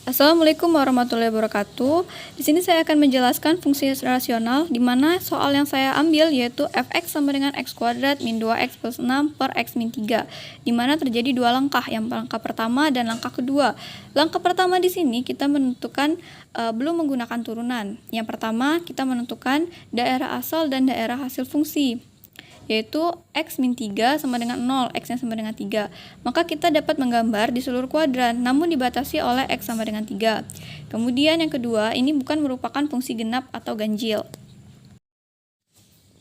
Assalamualaikum warahmatullahi wabarakatuh. Di sini saya akan menjelaskan fungsi rasional, di mana soal yang saya ambil yaitu fx sama dengan x kuadrat min 2x plus 6 per x min 3, di mana terjadi dua langkah, yang langkah pertama dan langkah kedua. Langkah pertama di sini kita menentukan belum menggunakan turunan. Yang pertama kita menentukan daerah asal dan daerah hasil fungsi, yaitu x min 3 sama dengan 0, x-nya sama dengan 3. Maka kita dapat menggambar di seluruh kuadran, namun dibatasi oleh x sama dengan 3. Kemudian yang kedua, ini bukan merupakan fungsi genap atau ganjil.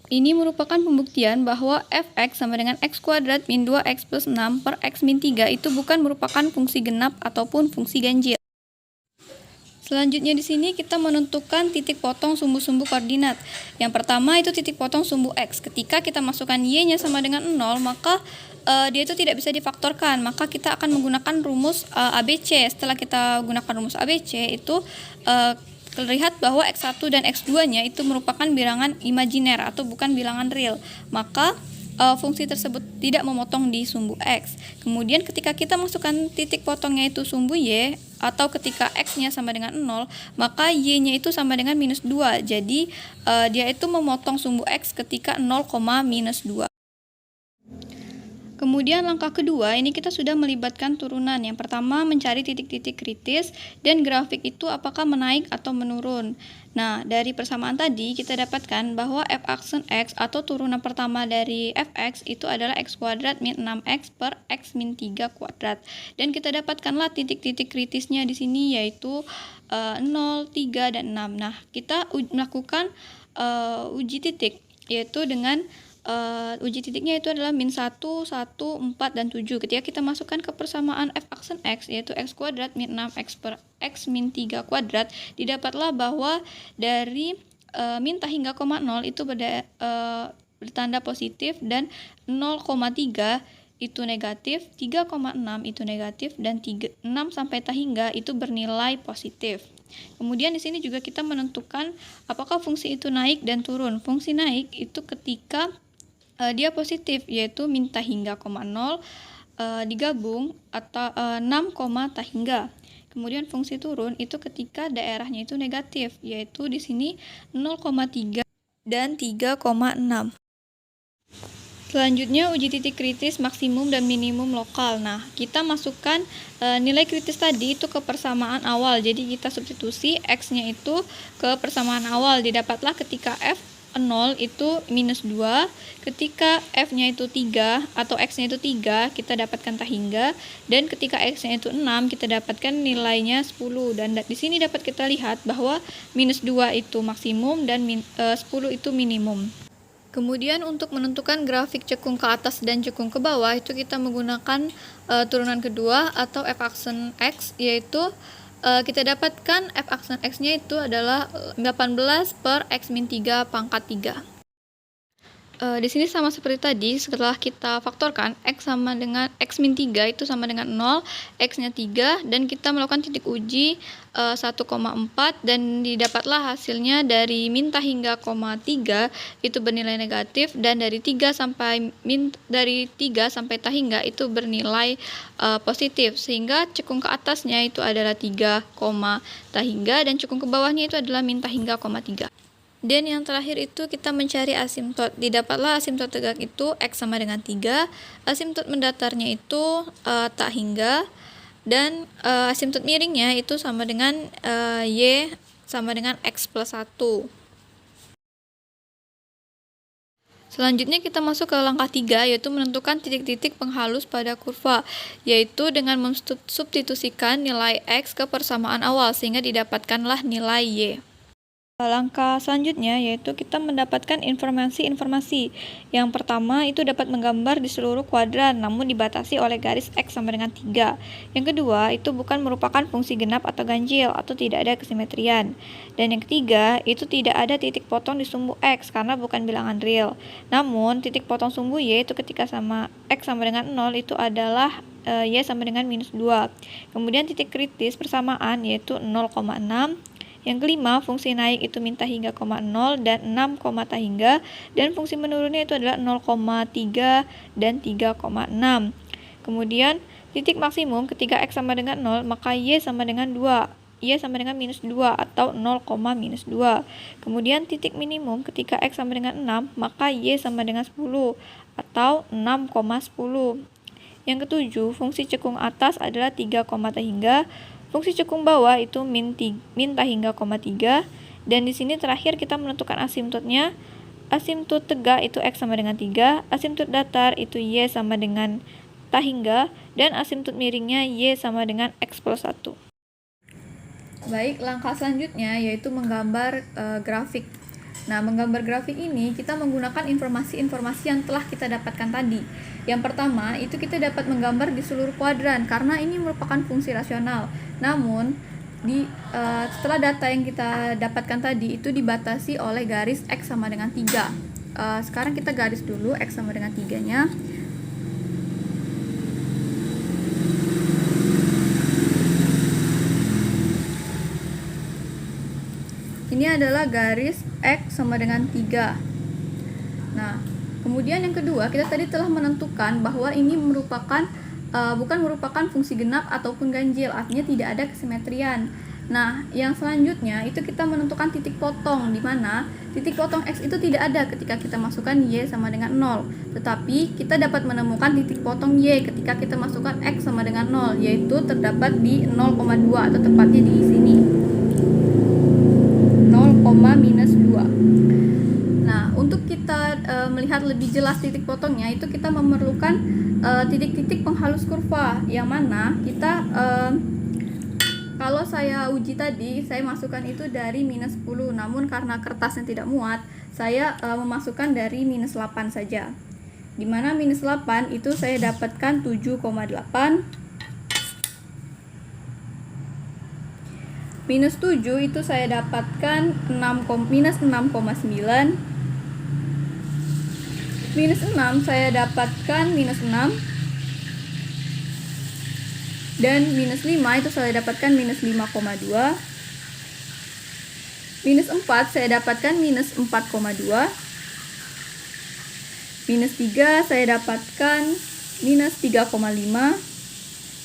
Ini merupakan pembuktian bahwa fx sama dengan x kuadrat min 2x plus 6 per x min 3 itu bukan merupakan fungsi genap ataupun fungsi ganjil. Selanjutnya di sini kita menentukan titik potong sumbu-sumbu koordinat. Yang pertama itu titik potong sumbu x. Ketika kita masukkan y-nya sama dengan 0, maka dia itu tidak bisa difaktorkan. Maka kita akan menggunakan rumus ABC. Setelah kita gunakan rumus ABC itu terlihat bahwa x1 dan x2-nya itu merupakan bilangan imajiner atau bukan bilangan real. Maka fungsi tersebut tidak memotong di sumbu x. Kemudian ketika kita masukkan titik potongnya itu sumbu y, atau ketika x-nya sama dengan 0, maka y-nya itu sama dengan minus 2. Jadi dia itu memotong sumbu x ketika 0, minus 2. Kemudian langkah kedua, ini kita sudah melibatkan turunan. Yang pertama mencari titik-titik kritis dan grafik itu apakah menaik atau menurun. Nah, dari persamaan tadi kita dapatkan bahwa f aksen x atau turunan pertama dari fx itu adalah x kuadrat min 6x per x min 3 kuadrat. Dan kita dapatkanlah titik-titik kritisnya di sini yaitu 0, 3, dan 6. Nah, kita melakukan uji titik, yaitu dengan uji titiknya itu adalah min 1, 1, 4, dan 7. Ketika kita masukkan ke persamaan f aksen x, yaitu x kuadrat min 6x per x min 3 kuadrat, didapatlah bahwa dari min hingga 0 itu bertanda positif, dan 0,3 itu negatif, 3,6 itu negatif, dan 6 sampai hingga itu bernilai positif. Kemudian di sini juga kita menentukan apakah fungsi itu naik dan turun. Fungsi naik itu ketika dia positif, yaitu min hingga 0 digabung atau 6, hingga. Kemudian fungsi turun itu ketika daerahnya itu negatif, yaitu di sini 0,3 dan 3,6. Selanjutnya uji titik kritis maksimum dan minimum lokal. Nah, kita masukkan nilai kritis tadi itu ke persamaan awal. Jadi kita substitusi x-nya itu ke persamaan awal. Didapatlah ketika f 0 itu minus 2, ketika f-nya itu 3 atau x-nya itu 3, kita dapatkan hingga, dan ketika x-nya itu 6, kita dapatkan nilainya 10. Dan di sini dapat kita lihat bahwa minus 2 itu maksimum dan 10 itu minimum. Kemudian untuk menentukan grafik cekung ke atas dan cekung ke bawah itu kita menggunakan turunan kedua atau f aksen x, yaitu kita dapatkan f aksen x-nya itu adalah 18 per x min 3 pangkat 3. Di sini sama seperti tadi, setelah kita faktorkan x sama dengan x min 3 itu sama dengan 0, x-nya 3, dan kita melakukan titik uji 1,4, dan didapatlah hasilnya dari min hingga 3 itu bernilai negatif, dan dari 3 sampai hingga itu bernilai positif, sehingga cekung ke atasnya itu adalah 3, hingga, dan cekung ke bawahnya itu adalah min hingga 3. Dan yang terakhir itu kita mencari asimtot. Didapatlah asimtot tegak itu x sama dengan 3, asimtot mendatarnya itu tak hingga, dan asimtot miringnya itu sama dengan y sama dengan x plus 1. Selanjutnya kita masuk ke langkah 3, yaitu menentukan titik-titik penghalus pada kurva, yaitu dengan mensubstitusikan nilai x ke persamaan awal sehingga didapatkanlah nilai y. Langkah selanjutnya yaitu kita mendapatkan informasi-informasi. Yang pertama itu dapat menggambar di seluruh kuadran namun dibatasi oleh garis x sama dengan 3. Yang kedua itu bukan merupakan fungsi genap atau ganjil atau tidak ada kesimetrian. Dan yang ketiga itu tidak ada titik potong di sumbu x karena bukan bilangan real. Namun titik potong sumbu y itu ketika x sama dengan 0 itu adalah y sama dengan minus 2. Kemudian titik kritis persamaan yaitu 0,6. Yang kelima, fungsi naik itu min hingga 0 dan 6, hingga, dan fungsi menurunnya itu adalah 0,3 dan 3,6. Kemudian titik maksimum ketika x sama dengan 0, maka y sama dengan 2. Y sama dengan minus 2 atau 0, minus 2. Kemudian titik minimum ketika X sama dengan 6, maka Y sama dengan 10 atau 6,10. Yang ketujuh, fungsi cekung atas adalah 3, tahingga. Fungsi cekung bawah itu min tahingga, 3. Dan di sini terakhir kita menentukan asimtotnya. Asimtot tegak itu X sama dengan 3, asimtot datar itu Y sama dengan tahingga, dan asimtot miringnya Y sama dengan X plus 1. Baik, langkah selanjutnya yaitu menggambar grafik. Nah, menggambar grafik ini kita menggunakan informasi-informasi yang telah kita dapatkan tadi. Yang pertama, itu kita dapat menggambar di seluruh kuadran karena ini merupakan fungsi rasional. Namun, setelah data yang kita dapatkan tadi itu dibatasi oleh garis X sama dengan 3. Sekarang kita garis dulu X sama dengan 3-nya. Ini adalah garis X sama dengan 3. Nah, kemudian yang kedua, kita tadi telah menentukan bahwa ini bukan merupakan fungsi genap ataupun ganjil, artinya tidak ada kesimetrian. Nah, yang selanjutnya itu kita menentukan titik potong, di mana titik potong X itu tidak ada ketika kita masukkan Y sama dengan 0. Tetapi kita dapat menemukan titik potong Y ketika kita masukkan X sama dengan 0, yaitu terdapat di 0,2 atau tepatnya di sini. Minus 2. Nah, untuk kita melihat lebih jelas titik potongnya, itu kita memerlukan titik-titik penghalus kurva, yang mana kita kalau saya uji tadi, saya masukkan itu dari minus 10, namun karena kertasnya tidak muat, saya memasukkan dari minus 8 saja. Dimana minus 8 itu saya dapatkan 7,8. Minus 7 itu saya dapatkan minus 6,9. Minus 6 saya dapatkan minus 6. Dan minus 5 itu saya dapatkan minus 5,2. Minus 4 saya dapatkan minus 4,2. Minus 3 saya dapatkan minus 3,5.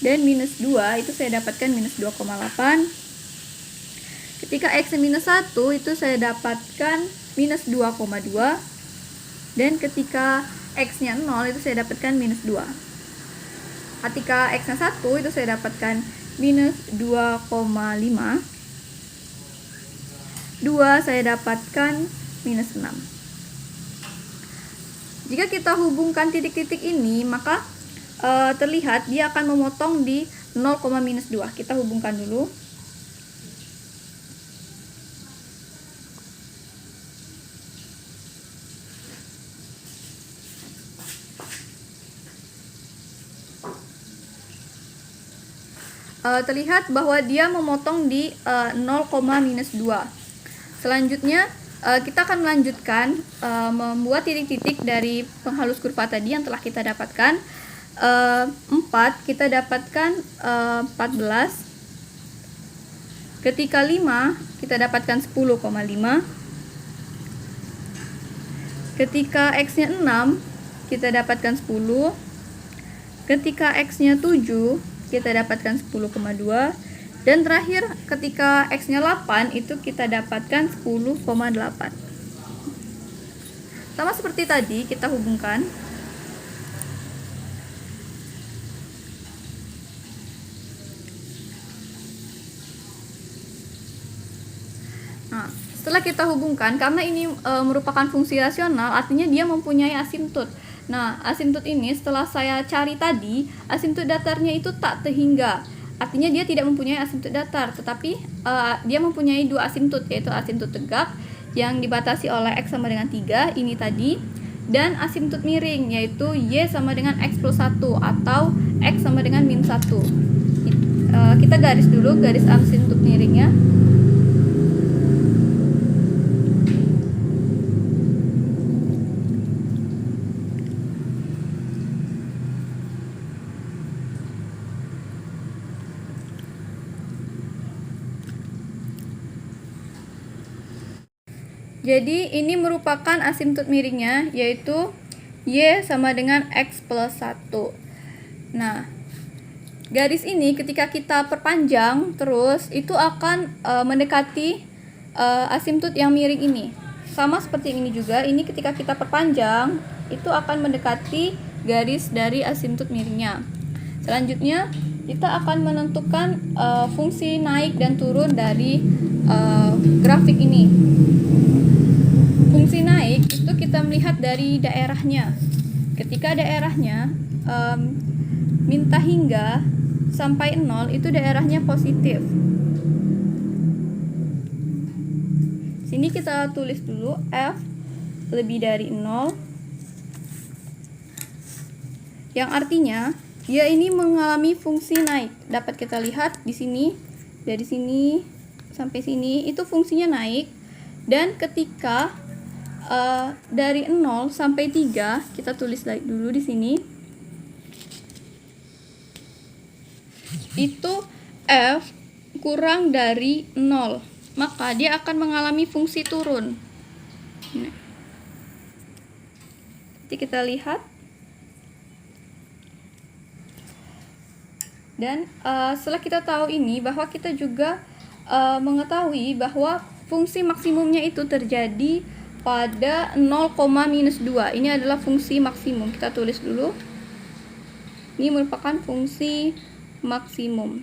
Dan minus 2 itu saya dapatkan minus 2,8. Ketika X minus 1 itu saya dapatkan minus 2,2. Dan ketika X-nya 0 itu saya dapatkan minus 2. Ketika X-nya 1 itu saya dapatkan minus 2,5. 2 saya dapatkan minus 6. Jika kita hubungkan titik-titik ini, maka terlihat dia akan memotong di 0, minus 2. Kita hubungkan dulu. Terlihat bahwa dia memotong di 0, minus 2. Selanjutnya kita akan melanjutkan membuat titik-titik dari penghalus kurva tadi yang telah kita dapatkan. 4 kita dapatkan 14. Ketika 5 kita dapatkan 10,5. Ketika X-nya 6 kita dapatkan 10. Ketika X-nya 7 kita dapatkan 10,2. Dan terakhir ketika X-nya 8 itu kita dapatkan 10,8. Sama seperti tadi, kita hubungkan. Nah, setelah kita hubungkan, karena ini merupakan fungsi rasional, artinya dia mempunyai asimtot. Nah, asimtot ini setelah saya cari tadi, asimtot datarnya itu tak terhingga. Artinya dia tidak mempunyai asimtot datar, tetapi dia mempunyai dua asimtot, yaitu asimtot tegak yang dibatasi oleh X sama dengan 3, ini tadi, dan asimtot miring, yaitu Y sama dengan X plus 1 atau X sama dengan min 1. Kita garis dulu garis asimtot miringnya. Jadi ini merupakan asimtot miringnya, yaitu Y sama dengan X plus 1. Nah, garis ini ketika kita perpanjang terus itu akan mendekati asimtut yang miring ini. Sama seperti yang ini juga, ini ketika kita perpanjang itu akan mendekati garis dari asimtut miringnya. Selanjutnya kita akan menentukan fungsi naik dan turun dari grafik ini. Fungsi naik itu kita melihat dari daerahnya. Ketika daerahnya minta hingga sampai 0 itu daerahnya positif. Sini kita tulis dulu F lebih dari 0, yang artinya dia ini mengalami fungsi naik. Dapat kita lihat di sini, dari sini sampai sini itu fungsinya naik. Dan ketika dari 0 sampai 3, kita tulis dulu di sini, itu F kurang dari 0, maka dia akan mengalami fungsi turun. Nanti kita lihat. Dan setelah kita tahu ini, bahwa kita juga mengetahui bahwa fungsi maksimumnya itu terjadi pada 0,-2. Ini adalah fungsi maksimum. Kita tulis dulu. Ini merupakan fungsi maksimum.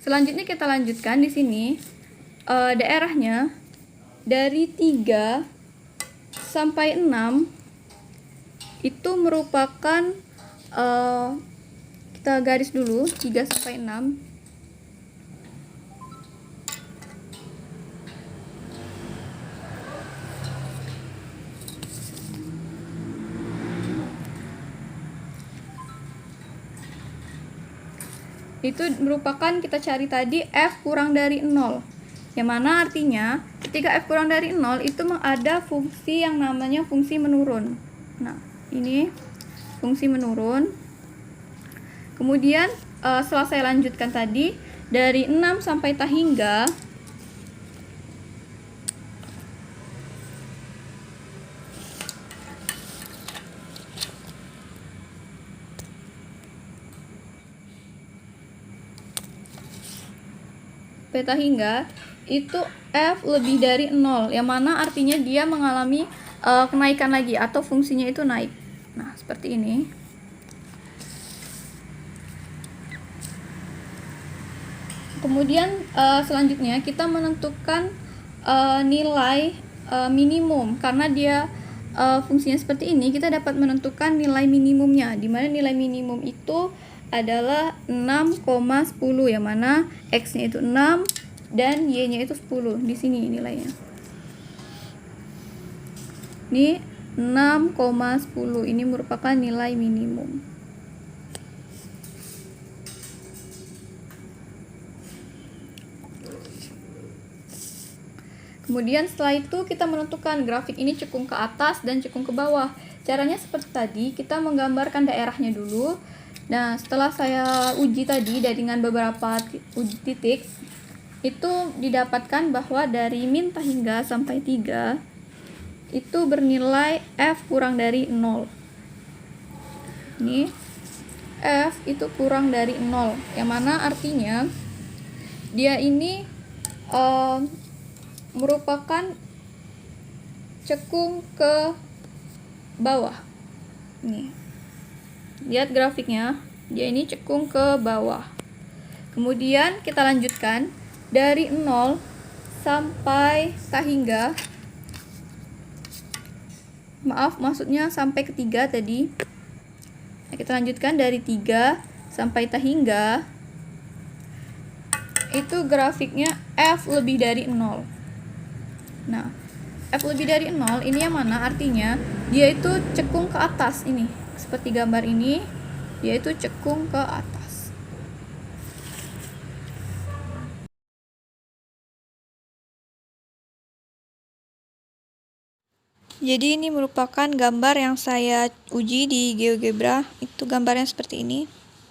Selanjutnya kita lanjutkan di sini daerahnya dari 3 sampai 6 itu merupakan kita garis dulu 3 sampai 6. Itu merupakan kita cari tadi F kurang dari 0, yang mana artinya ketika F kurang dari 0 itu ada fungsi yang namanya fungsi menurun. Nah, ini fungsi menurun. Kemudian setelah saya lanjutkan tadi dari 6 sampai tahingga hingga itu F lebih dari 0, yang mana artinya dia mengalami kenaikan lagi atau fungsinya itu naik. Nah, seperti ini. Kemudian selanjutnya kita menentukan nilai minimum. Karena dia fungsinya seperti ini, kita dapat menentukan nilai minimumnya, di mana nilai minimum itu adalah 6,10, yang mana X-nya itu 6 dan Y-nya itu 10. Di sini nilainya. Ini 6,10. Ini merupakan nilai minimum. Kemudian setelah itu kita menentukan grafik ini cekung ke atas dan cekung ke bawah. Caranya seperti tadi, kita menggambarkan daerahnya dulu. Nah, setelah saya uji tadi dengan beberapa uji titik, itu didapatkan bahwa dari min hingga sampai 3 itu bernilai F kurang dari 0. Ini F itu kurang dari 0, yang mana artinya dia ini merupakan cekung ke bawah. Nih, lihat grafiknya, dia ini cekung ke bawah. Kemudian kita lanjutkan dari 0 sampai tahingga, maksudnya sampai ke 3 tadi. Nah, kita lanjutkan dari 3 sampai tahingga, itu grafiknya F lebih dari 0. Nah, F lebih dari 0 ini yang mana artinya dia itu cekung ke atas. Ini seperti gambar ini, dia itu cekung ke atas. Jadi ini merupakan gambar yang saya uji di GeoGebra. Itu gambarnya seperti ini.